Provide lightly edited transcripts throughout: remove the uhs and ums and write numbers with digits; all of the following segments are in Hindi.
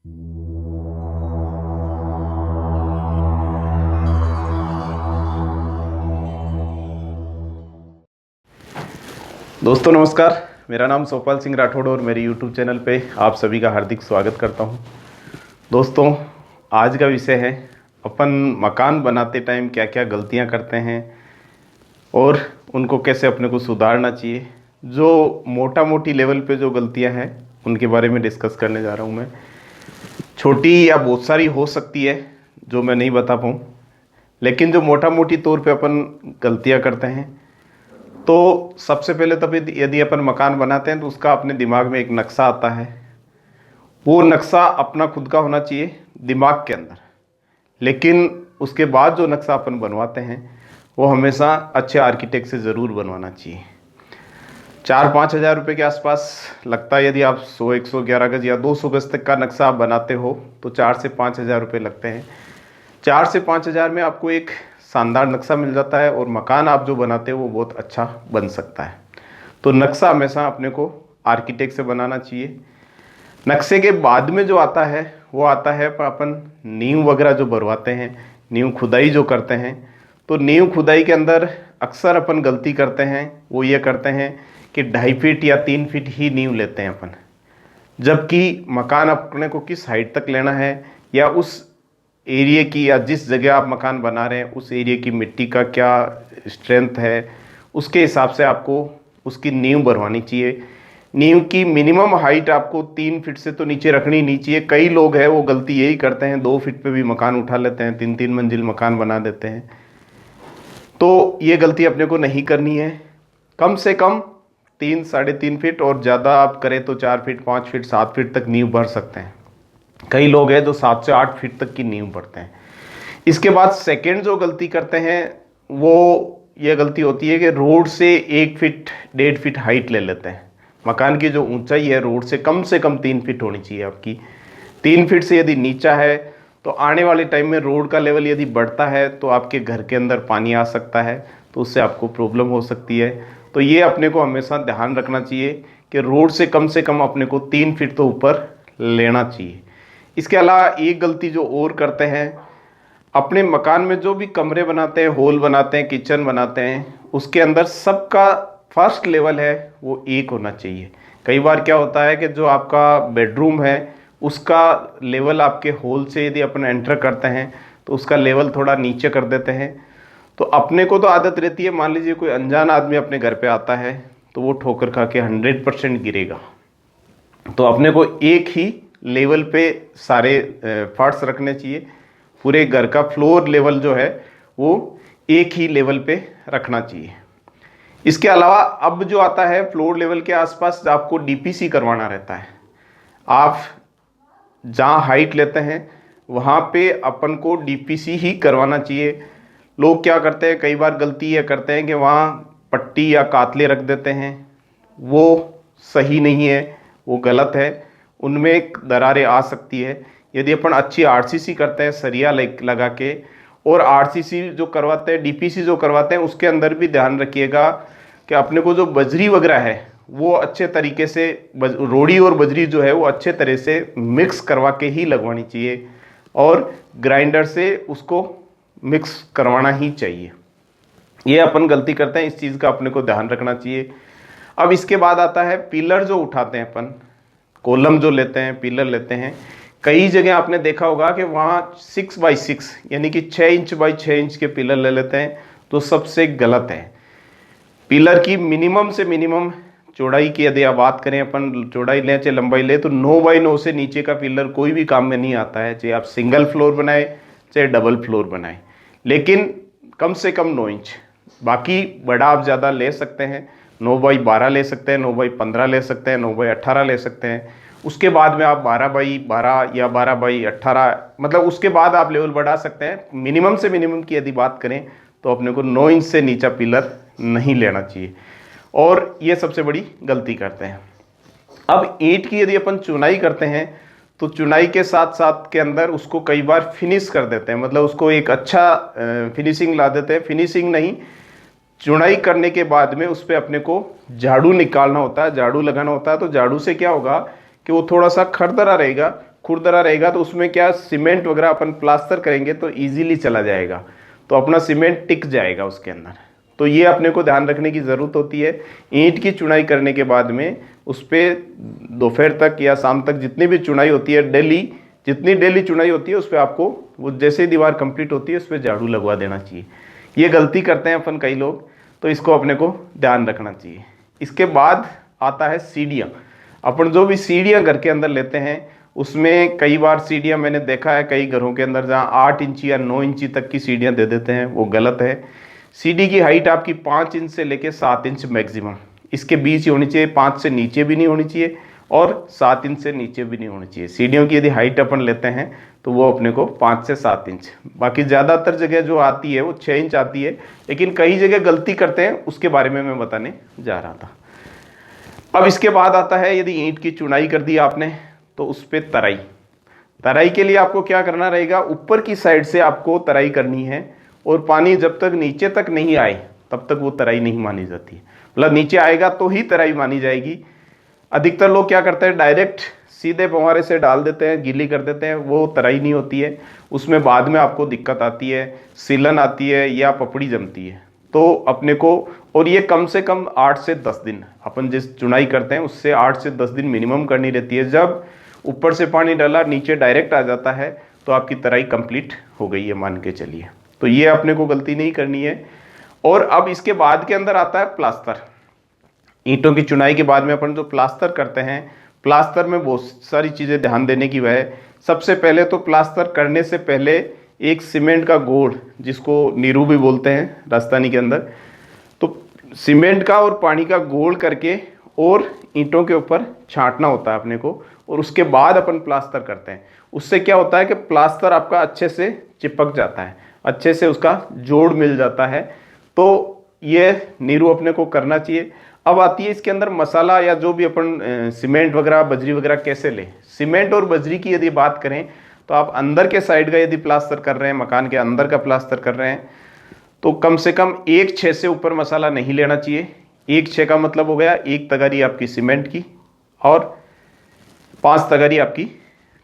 दोस्तों नमस्कार, मेरा नाम सोपाल सिंह राठौड़ और मेरे YouTube चैनल पे आप सभी का हार्दिक स्वागत करता हूं। दोस्तों, आज का विषय है अपन मकान बनाते टाइम क्या क्या गलतियां करते हैं और उनको कैसे अपने को सुधारना चाहिए। जो मोटा मोटी लेवल पे जो गलतियां हैं उनके बारे में डिस्कस करने जा रहा हूं मैं। छोटी या बहुत सारी हो सकती है जो मैं नहीं बता पाऊँ, लेकिन जो मोटा मोटी तौर पे अपन गलतियां करते हैं, तो सबसे पहले तो यदि अपन मकान बनाते हैं तो उसका अपने दिमाग में एक नक्शा आता है। वो नक्शा अपना खुद का होना चाहिए दिमाग के अंदर, लेकिन उसके बाद जो नक्शा अपन बनवाते हैं वो हमेशा अच्छे आर्किटेक्ट से ज़रूर बनवाना चाहिए। 4-5 हज़ार रुपये के आसपास लगता है। यदि आप 100-111 गज या 200 गज तक का नक्शा आप बनाते हो तो 4 से 5 हज़ार रुपये लगते हैं। 4 से 5 हज़ार में आपको एक शानदार नक्शा मिल जाता है और मकान आप जो बनाते हो वो बहुत अच्छा बन सकता है। तो नक्शा हमेशा अपने को आर्किटेक्ट से बनाना चाहिए। नक्शे के बाद में जो आता है वो आता है अपन नींव वगैरह जो भरवाते हैं, नींव खुदाई जो करते हैं। तो नींव खुदाई के अंदर अक्सर अपन गलती करते हैं, वो ये करते हैं कि 2.5 फीट या 3 फीट ही नींव लेते हैं अपन, जबकि मकान अपने को किस हाइट तक लेना है या उस एरिया की या जिस जगह आप मकान बना रहे हैं उस एरिया की मिट्टी का क्या स्ट्रेंथ है, उसके हिसाब से आपको उसकी नींव भरवानी चाहिए। नींव की मिनिमम हाइट आपको 3 फीट से तो नीचे रखनी नहीं चाहिए। कई लोग हैं वो गलती यही करते हैं, 2 फीट पे भी मकान उठा लेते हैं, 3-3 मंजिल मकान बना देते हैं। तो ये गलती अपने को नहीं करनी है। कम से कम 3-3.5 फीट और ज़्यादा आप करें तो 4 फीट, 5 फीट, 7 फीट तक नींव भर सकते हैं। कई लोग हैं जो 7 से 8 फीट तक की नींव भरते हैं। इसके बाद सेकंड जो गलती करते हैं वो ये गलती होती है कि रोड से 1 फीट 1.5 फीट हाइट ले लेते हैं। मकान की जो ऊंचाई है रोड से कम 3 फीट होनी चाहिए आपकी। 3 फीट से यदि नीचा है तो आने वाले टाइम में रोड का लेवल यदि बढ़ता है तो आपके घर के अंदर पानी आ सकता है, तो उससे आपको प्रॉब्लम हो सकती है। तो ये अपने को हमेशा ध्यान रखना चाहिए कि रोड से कम अपने को 3 फीट तो ऊपर लेना चाहिए। इसके अलावा एक गलती जो और करते हैं, अपने मकान में जो भी कमरे बनाते हैं, हॉल बनाते हैं, किचन बनाते हैं, उसके अंदर सबका फर्स्ट लेवल है वो एक होना चाहिए। कई बार क्या होता है कि जो आपका बेडरूम है उसका लेवल आपके हॉल से यदि अपन एंटर करते हैं तो उसका लेवल थोड़ा नीचे कर देते हैं। तो अपने को तो आदत रहती है, मान लीजिए कोई अनजान आदमी अपने घर पे आता है तो वो ठोकर खा के 100% गिरेगा। तो अपने को एक ही लेवल पे सारे पार्ट्स रखने चाहिए। पूरे घर का फ्लोर लेवल जो है वो एक ही लेवल पे रखना चाहिए। इसके अलावा अब जो आता है फ्लोर लेवल के आसपास आपको डीपीसी करवाना रहता है। आप जहाँ हाइट लेते हैं वहाँ पे अपन को डीपीसी ही करवाना चाहिए। लोग क्या करते हैं, कई बार गलती ये करते हैं कि वहाँ पट्टी या कातले रख देते हैं। वो सही नहीं है, वो गलत है, उनमें दरारें आ सकती है। यदि अपन अच्छी आरसीसी करते हैं सरिया लगा के, और आरसीसी जो करवाते हैं, डीपीसी जो करवाते हैं, उसके अंदर भी ध्यान रखिएगा कि अपने को जो बजरी वगैरह है वो अच्छे तरीके से रोड़ी और बजरी जो है वो अच्छे तरह से मिक्स करवा के ही लगवानी चाहिए और ग्राइंडर से उसको मिक्स करवाना ही चाहिए। ये अपन गलती करते हैं, इस चीज़ का अपने को ध्यान रखना चाहिए। अब इसके बाद आता है पिलर जो उठाते हैं अपन, कॉलम जो लेते हैं, पिलर लेते हैं। कई जगह आपने देखा होगा कि वहाँ 6x6 यानी कि 6 इंच बाई 6 इंच के पिलर ले लेते हैं, तो सबसे गलत है। पिलर की मिनिमम से मिनिमम चौड़ाई की यदि आप बात करें, अपन चौड़ाई लें चाहे लंबाई लें, तो 9x9 से नीचे का पिलर कोई भी काम में नहीं आता है, चाहे आप सिंगल फ्लोर बनाए चाहे डबल फ्लोर बनाए, लेकिन कम से कम 9 इंच। बाकी बड़ा आप ज़्यादा ले सकते हैं, 9x12 ले सकते हैं, 9x15 ले सकते हैं, 9x18 ले सकते हैं। उसके बाद में आप 12x12 या 12x18, मतलब उसके बाद आप लेवल बढ़ा सकते हैं। मिनिमम से मिनिमम की यदि बात करें तो अपने को 9 इंच से नीचा पिलर नहीं लेना चाहिए, और ये सबसे बड़ी गलती करते हैं। अब ईंट की यदि अपन चुनाई करते हैं तो चुनाई के साथ साथ के अंदर उसको कई बार फिनिश कर देते हैं, मतलब उसको एक अच्छा फिनिशिंग ला देते हैं। फिनिशिंग नहीं, चुनाई करने के बाद में उस पर अपने को झाड़ू निकालना होता है, झाड़ू लगाना होता है। तो झाड़ू से क्या होगा कि वो थोड़ा सा खरदरा रहेगा, खुरदरा रहेगा तो उसमें क्या सीमेंट वगैरह अपन प्लास्टर करेंगे तो इजीली चला जाएगा, तो अपना सीमेंट टिक जाएगा उसके अंदर। तो ये अपने को ध्यान रखने की ज़रूरत होती है। ईंट की चुनाई करने के बाद में उस पर दोपहर तक या शाम तक जितनी भी चुनाई होती है डेली, जितनी डेली चुनाई होती है उस पर आपको वो जैसे ही दीवार कंप्लीट होती है उस पर झाड़ू लगवा देना चाहिए। ये गलती करते हैं अपन कई लोग, तो इसको अपने को ध्यान रखना चाहिए। इसके बाद आता है सीढ़ियाँ। अपन जो भी सीढ़ियाँ घर के अंदर लेते हैं उसमें कई बार सीढ़ियाँ मैंने देखा है कई घरों के अंदर जहाँ 8 इंची या 9 इंची तक की सीढ़ियाँ दे देते हैं, वो गलत है। सीढ़ी की हाइट आपकी 5 इंच से लेके 7 इंच मैक्सिमम, इसके बीच ही होनी चाहिए। 5 से नीचे भी नहीं होनी चाहिए और 7 इंच से नीचे भी नहीं होनी चाहिए। सीढ़ियों की यदि हाइट अपन लेते हैं तो वो अपने को 5 से 7 इंच, बाकी ज़्यादातर जगह जो आती है वो 6 इंच आती है, लेकिन कई जगह गलती करते हैं, उसके बारे में मैं बताने जा रहा था। अब इसके बाद आता है यदि ईंट की चुनाई कर दी आपने तो उस पर तराई। तराई के लिए आपको क्या करना रहेगा, ऊपर की साइड से आपको तराई करनी है और पानी जब तक नीचे तक नहीं आए तब तक वो तराई नहीं मानी जाती है। मतलब नीचे आएगा तो ही तराई मानी जाएगी। अधिकतर लोग क्या करते हैं, डायरेक्ट सीधे फव्वारे से डाल देते हैं, गीली कर देते हैं, वो तराई नहीं होती है। उसमें बाद में आपको दिक्कत आती है, सीलन आती है या पपड़ी जमती है। तो अपने को, और ये कम से कम 8 से 10 दिन अपन जिस चुनाई करते हैं उससे 8 से 10 दिन मिनिमम करनी रहती है। जब ऊपर से पानी डाला नीचे डायरेक्ट आ जाता है तो आपकी तराई कंप्लीट हो गई है मान के चलिए। तो ये अपने को गलती नहीं करनी है। और अब इसके बाद के अंदर आता है प्लास्टर। ईंटों की चुनाई के बाद में अपन जो प्लास्टर करते हैं, प्लास्टर में बहुत सारी चीज़ें ध्यान देने की वह है। सबसे पहले तो प्लास्टर करने से पहले एक सीमेंट का घोल, जिसको नीरू भी बोलते हैं राजस्थानी के अंदर, तो सीमेंट का और पानी का घोल करके और ईंटों के ऊपर छांटना होता है अपने को, और उसके बाद अपन प्लास्टर करते हैं। उससे क्या होता है कि प्लास्टर आपका अच्छे से चिपक जाता है, अच्छे से उसका जोड़ मिल जाता है। तो ये नीरू अपने को करना चाहिए। अब आती है इसके अंदर मसाला या जो भी अपन सीमेंट वगैरह बजरी वगैरह कैसे लें। सीमेंट और बजरी की यदि बात करें तो आप अंदर के साइड का यदि प्लास्टर कर रहे हैं, मकान के अंदर का प्लास्टर कर रहे हैं, तो कम से कम 1/6 से ऊपर मसाला नहीं लेना चाहिए। 1/6 का मतलब हो गया 1 तगारी आपकी सीमेंट की और 5 तगारी आपकी,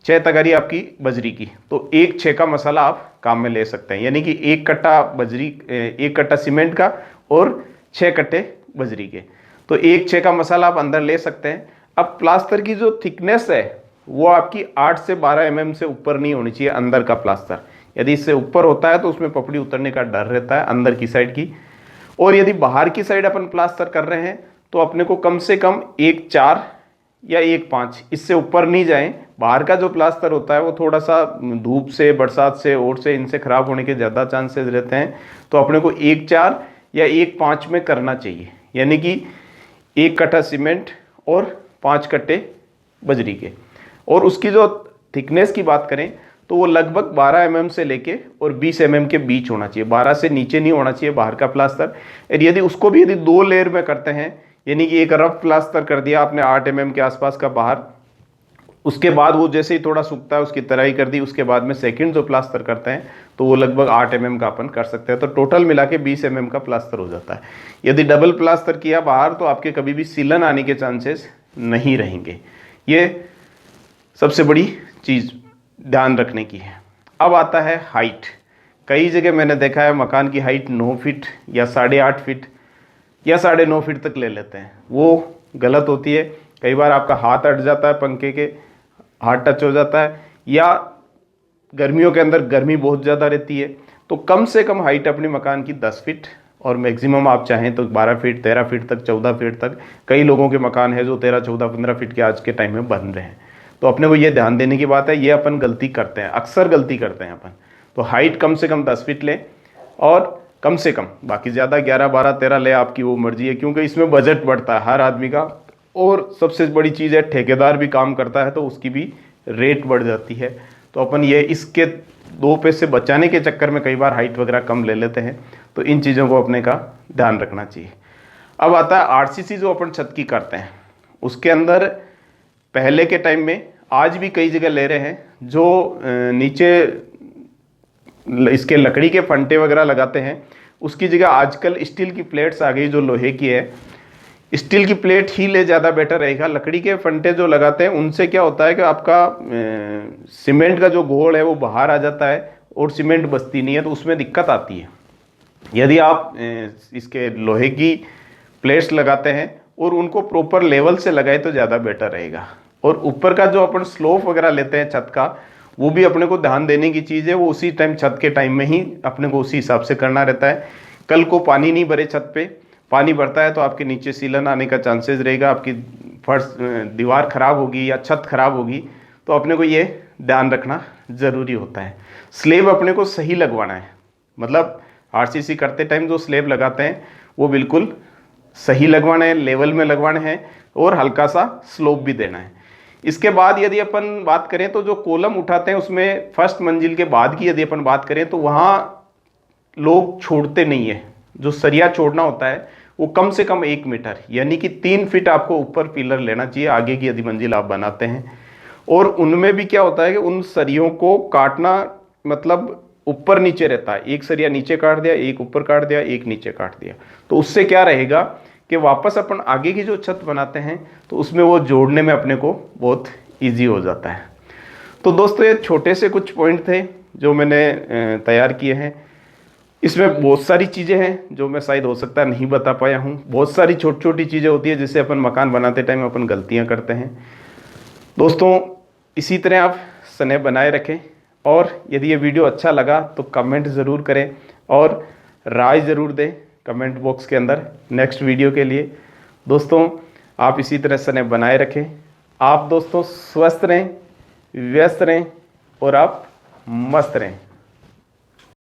6 तगारी आपकी बजरी की। तो 1/6 का मसाला आप काम में ले सकते हैं, यानी कि 1 कट्टा बजरी, 1 कट्टा सीमेंट का और 6 कट्टे बजरी के। तो 1/6 का मसाला आप अंदर ले सकते हैं। अब प्लास्टर की जो थिकनेस है वो आपकी 8 से 12 mm से ऊपर नहीं होनी चाहिए अंदर का प्लास्टर। यदि इससे ऊपर होता है तो उसमें पपड़ी उतरने का डर रहता है अंदर की साइड की। और यदि बाहर की साइड अपन प्लास्टर कर रहे हैं तो अपने को कम से कम 1/4 या 1/5, इससे ऊपर नहीं जाएं। बाहर का जो प्लास्टर होता है वो थोड़ा सा धूप से, बरसात से, ओट से, इनसे खराब होने के ज़्यादा चांसेस रहते हैं। तो अपने को 1/4 या 1/5 में करना चाहिए, यानी कि 1 कट्टा सीमेंट और 5 कट्टे बजरी के। और उसकी जो थिकनेस की बात करें तो वो लगभग 12 mm से लेके और 20 mm के बीच होना चाहिए। 12 से नीचे नहीं होना चाहिए बाहर का प्लास्टर। यदि उसको भी यदि 2 लेयर में करते हैं, यानी कि एक रफ प्लास्टर कर दिया आपने 8 mm के आसपास का बाहर, उसके बाद वो जैसे ही थोड़ा सूखता है उसकी तराई कर दी, उसके बाद में सेकंड जो प्लास्टर करते हैं तो वो लगभग 8 mm का अपन कर सकते हैं। तो टोटल मिला के 20 mm का प्लास्टर हो जाता है। यदि डबल प्लास्टर किया बाहर तो आपके कभी भी सीलन आने के चांसेस नहीं रहेंगे। ये सबसे बड़ी चीज़ ध्यान रखने की है। अब आता है हाइट। कई जगह मैंने देखा है मकान की हाइट 9 फीट या 8.5 फीट या 9.5 फीट तक ले लेते हैं, वो गलत होती है। कई बार आपका हाथ अट जाता है, पंखे के हाथ टच हो जाता है, या गर्मियों के अंदर गर्मी बहुत ज़्यादा रहती है। तो कम से कम हाइट अपनी मकान की 10 फीट और मैक्सिमम आप चाहें तो 12 फीट, 13 फीट तक, 14 फीट तक। कई लोगों के मकान है जो 13, 14, 15 फीट के आज के टाइम में बन रहे हैं। तो अपने को ये ध्यान देने की बात है, ये अपन गलती करते हैं, अक्सर गलती करते हैं अपन। तो हाइट कम से कम 10 फीट लें, और कम से कम, बाकी ज़्यादा 11, 12, 13 ले, आपकी वो मर्जी है, क्योंकि इसमें बजट बढ़ता है हर आदमी का। और सबसे बड़ी चीज़ है, ठेकेदार भी काम करता है तो उसकी भी रेट बढ़ जाती है। तो अपन ये इसके 2 पैसे बचाने के चक्कर में कई बार हाइट वगैरह कम ले लेते हैं। तो इन चीज़ों को अपने का ध्यान रखना चाहिए। अब आता है आरसीसी जो अपन छत की करते हैं, उसके अंदर पहले के टाइम में, आज भी कई जगह ले रहे हैं, जो नीचे इसके लकड़ी के फंटे वगैरह लगाते हैं उसकी जगह आजकल स्टील की प्लेट्स आ गई जो लोहे की है। स्टील की प्लेट ही ले ज़्यादा बेटर रहेगा। लकड़ी के फंटे जो लगाते हैं उनसे क्या होता है कि आपका सीमेंट का जो घोल है वो बाहर आ जाता है और सीमेंट बचती नहीं है, तो उसमें दिक्कत आती है। यदि आप इसके लोहे की प्लेट्स लगाते हैं और उनको प्रॉपर लेवल से लगाए तो ज़्यादा बेटर रहेगा। और ऊपर का जो अपन स्लोप वगैरह लेते हैं छत का, वो भी अपने को ध्यान देने की चीज़ है। वो उसी टाइम छत के टाइम में ही अपने को उसी हिसाब से करना रहता है। कल को पानी नहीं भरे छत पे, पानी भरता है तो आपके नीचे सीलन आने का चांसेस रहेगा, आपकी फर्श दीवार खराब होगी या छत खराब होगी। तो अपने को ये ध्यान रखना ज़रूरी होता है। स्लेब अपने को सही लगवाना है, मतलब आरसीसी करते टाइम जो स्लेब लगाते हैं वो बिल्कुल सही लगवाना है, लेवल में लगवाना है और हल्का सा स्लोप भी देना है। इसके बाद यदि अपन बात करें तो जो कॉलम उठाते हैं उसमें फर्स्ट मंजिल के बाद की यदि अपन बात करें तो वहाँ लोग छोड़ते नहीं है। जो सरिया छोड़ना होता है वो कम से कम 1 मीटर यानी कि 3 फीट आपको ऊपर पिलर लेना चाहिए आगे की यदि मंजिल आप बनाते हैं। और उनमें भी क्या होता है कि उन सरियों को काटना मतलब ऊपर नीचे रहता है, एक सरिया नीचे काट दिया, एक ऊपर काट दिया, एक नीचे काट दिया। तो उससे क्या रहेगा कि वापस अपन आगे की जो छत बनाते हैं तो उसमें वो जोड़ने में अपने को बहुत ईजी हो जाता है। तो दोस्तों ये छोटे से कुछ पॉइंट थे जो मैंने तैयार किए हैं। इसमें बहुत सारी चीज़ें हैं जो मैं शायद हो सकता है नहीं बता पाया हूँ। बहुत सारी छोटी छोटी चीज़ें होती है जिससे अपन मकान बनाते टाइम अपन गलतियाँ करते हैं। दोस्तों इसी तरह आप स्नेह बनाए रखें, और यदि ये वीडियो अच्छा लगा तो कमेंट ज़रूर करें और राय ज़रूर दें कमेंट बॉक्स के अंदर नेक्स्ट वीडियो के लिए। दोस्तों आप इसी तरह स्नेह बनाए रखें। आप दोस्तों स्वस्थ रहें, व्यस्त रहें और आप मस्त रहें।